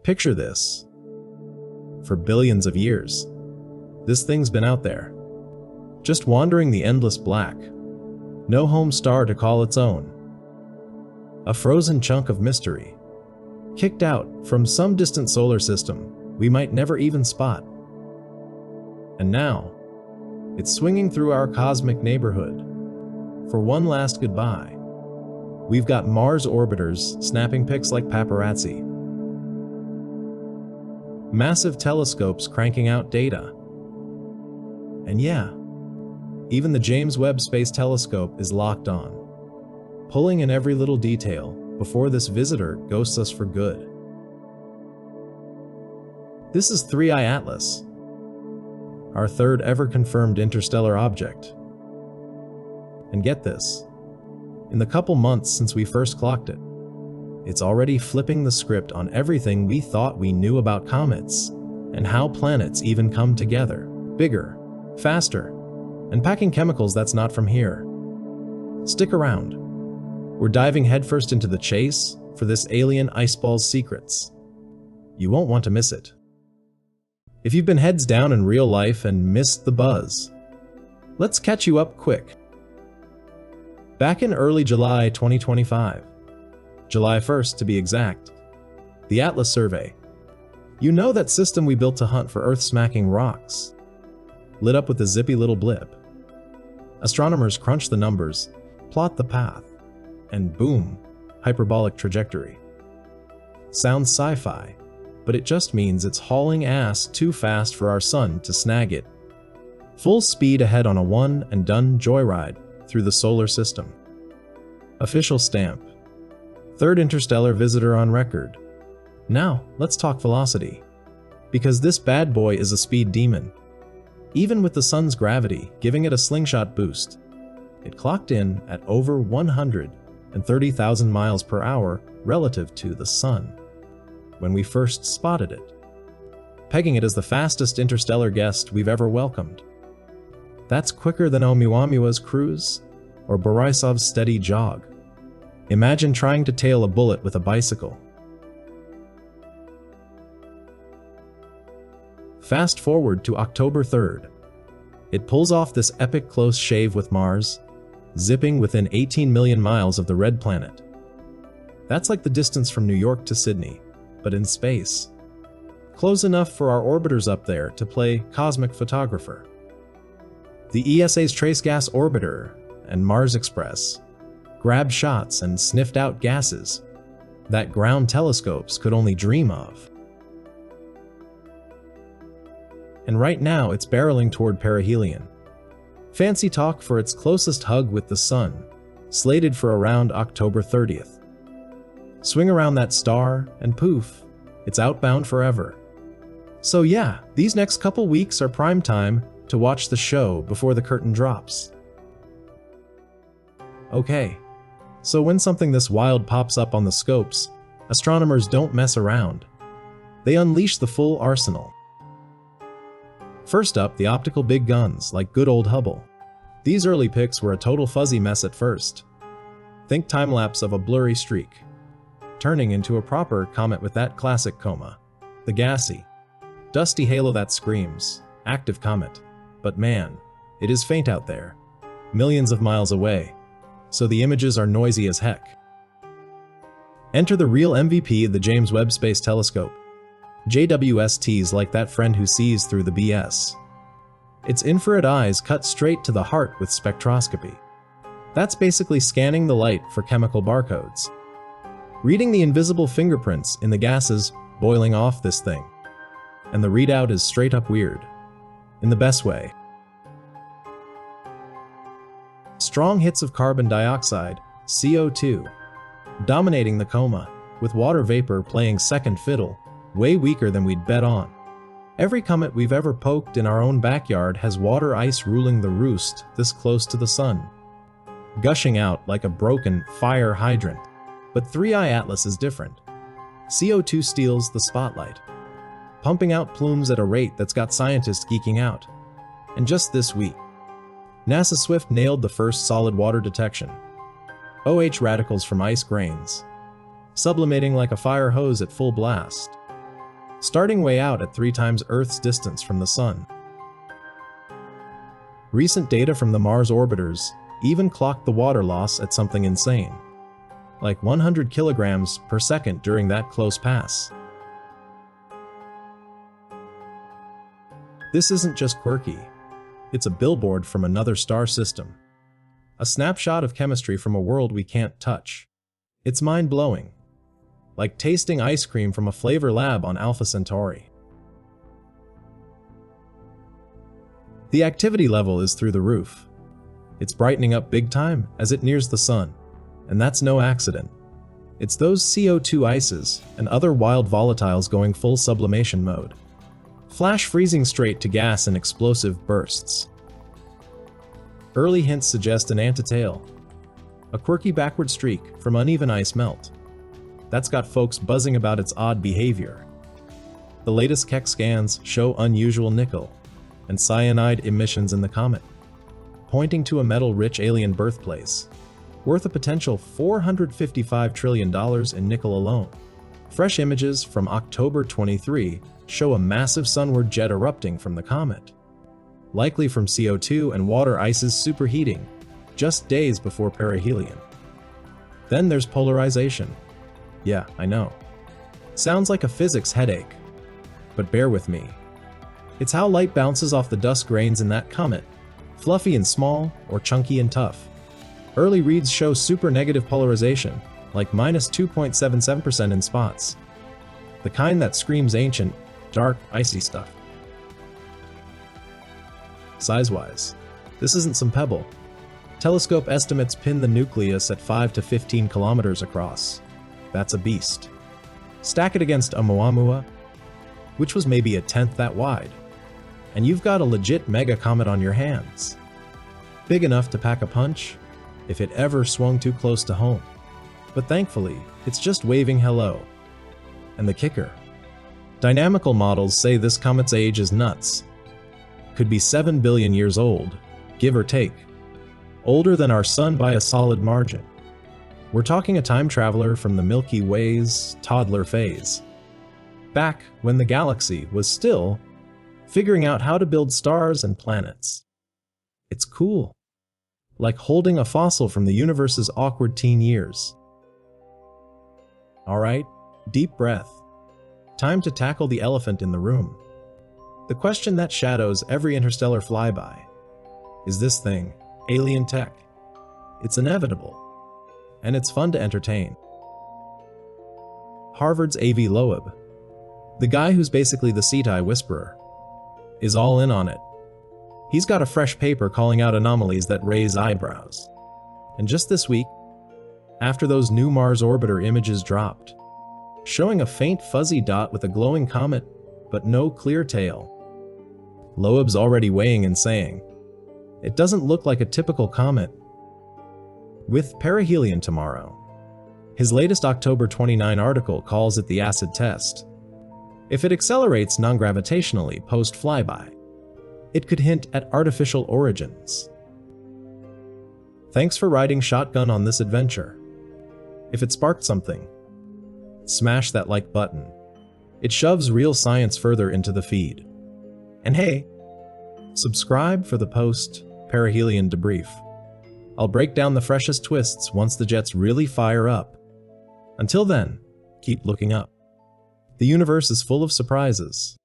Picture this. For billions of years, this thing's been out there, just wandering the endless black. No home star to call its own. A frozen chunk of mystery, kicked out from some distant solar system we might never even spot. And now, it's swinging through our cosmic neighborhood. For one last goodbye, we've got Mars orbiters snapping pics like paparazzi. Massive telescopes cranking out data. And yeah, even the James Webb Space Telescope is locked on, pulling in every little detail before this visitor ghosts us for good. This is 3I Atlas, our third ever confirmed interstellar object. And get this, in the couple months since we first clocked it, it's already flipping the script on everything we thought we knew about comets and how planets even come together, bigger, faster, and packing chemicals that's not from here. Stick around. We're diving headfirst into the chase for this alien iceball's secrets. You won't want to miss it. If you've been heads down in real life and missed the buzz, let's catch you up quick. Back in early July 2025, July 1st to be exact, the Atlas survey, you know that system we built to hunt for Earth-smacking rocks, lit up with a zippy little blip. Astronomers crunch the numbers, plot the path, and boom, hyperbolic trajectory. Sounds sci-fi, but it just means it's hauling ass too fast for our sun to snag it. Full speed ahead on a one-and-done joyride through the solar system. Official stamp. Third interstellar visitor on record. Now, let's talk velocity. Because this bad boy is a speed demon. Even with the sun's gravity giving it a slingshot boost, it clocked in at over 130,000 miles per hour relative to the sun when we first spotted it, pegging it as the fastest interstellar guest we've ever welcomed. That's quicker than Oumuamua's cruise or Borisov's steady jog. Imagine trying to tail a bullet with a bicycle. Fast forward to October 3rd. It pulls off this epic close shave with Mars, zipping within 18 million miles of the red planet. That's like the distance from New York to Sydney, but in space. Close enough for our orbiters up there to play cosmic photographer. The ESA's Trace Gas Orbiter and Mars Express grabbed shots and sniffed out gases that ground telescopes could only dream of. And right now it's barreling toward perihelion. Fancy talk for its closest hug with the sun, slated for around October 30th. Swing around that star and poof, it's outbound forever. So yeah, these next couple weeks are prime time to watch the show before the curtain drops. Okay, so when something this wild pops up on the scopes, astronomers don't mess around. They unleash the full arsenal. First up, the optical big guns, like good old Hubble. These early pics were a total fuzzy mess at first. Think time-lapse of a blurry streak, turning into a proper comet with that classic coma. The gassy, dusty halo that screams, active comet. But man, it is faint out there, millions of miles away, so the images are noisy as heck. Enter the real MVP of the James Webb Space Telescope. JWST's like that friend who sees through the BS. Its infrared eyes cut straight to the heart with spectroscopy. That's basically scanning the light for chemical barcodes, reading the invisible fingerprints in the gases boiling off this thing. And the readout is straight up weird, in the best way. Strong hits of carbon dioxide, CO2, dominating the coma, with water vapor playing second fiddle, way weaker than we'd bet on. Every comet we've ever poked in our own backyard has water ice ruling the roost this close to the sun, gushing out like a broken fire hydrant. But 3I Atlas is different. CO2 steals the spotlight, pumping out plumes at a rate that's got scientists geeking out. And just this week, NASA Swift nailed the first solid water detection. OH radicals from ice grains, sublimating like a fire hose at full blast. starting way out at 3 times Earth's distance from the Sun. Recent data from the Mars orbiters even clocked the water loss at something insane, like 100 kilograms per second during that close pass. This isn't just quirky. It's a billboard from another star system. A snapshot of chemistry from a world we can't touch. It's mind-blowing. Like tasting ice cream from a flavor lab on Alpha Centauri. The activity level is through the roof. It's brightening up big time as it nears the Sun, and that's no accident. It's those CO2 ices and other wild volatiles going full sublimation mode. Flash freezing straight to gas in explosive bursts. Early hints suggest an antitail, a quirky backward streak from uneven ice melt. That's got folks buzzing about its odd behavior. The latest Keck scans show unusual nickel and cyanide emissions in the comet, pointing to a metal-rich alien birthplace, worth a potential $455 trillion in nickel alone. Fresh images from October 23 show a massive sunward jet erupting from the comet, likely from CO2 and water ices superheating, just days before perihelion. Then there's polarization. Yeah, I know. Sounds like a physics headache, but bear with me. It's how light bounces off the dust grains in that comet, fluffy and small or chunky and tough. Early reads show super negative polarization, like -2.77% in spots. The kind that screams ancient, dark, icy stuff. Size-wise, this isn't some pebble. Telescope estimates pin the nucleus at 5 to 15 kilometers across. That's a beast. Stack it against Oumuamua, which was maybe a tenth that wide, and you've got a legit mega-comet on your hands. Big enough to pack a punch if it ever swung too close to home. But thankfully, it's just waving hello. And the kicker? Dynamical models say this comet's age is nuts. Could be 7 billion years old, give or take. Older than our Sun by a solid margin. We're talking a time traveler from the Milky Way's toddler phase. Back when the galaxy was still figuring out how to build stars and planets. It's cool. Like holding a fossil from the universe's awkward teen years. Alright, deep breath. Time to tackle the elephant in the room. The question that shadows every interstellar flyby. Is this thing alien tech? It's inevitable. And it's fun to entertain. Harvard's Avi Loeb, the guy who's basically the CETI whisperer, is all in on it. He's got a fresh paper calling out anomalies that raise eyebrows. And just this week, after those new Mars orbiter images dropped, showing a faint fuzzy dot with a glowing comet, but no clear tail, Loeb's already weighing and saying, it doesn't look like a typical comet. With perihelion tomorrow, his latest October 29 article calls it the acid test. If it accelerates non-gravitationally post-flyby, it could hint at artificial origins. Thanks for riding shotgun on this adventure. If it sparked something, smash that like button. It shoves real science further into the feed. And hey, subscribe for the post-perihelion debrief. I'll break down the freshest twists once the jets really fire up. Until then, keep looking up. The universe is full of surprises.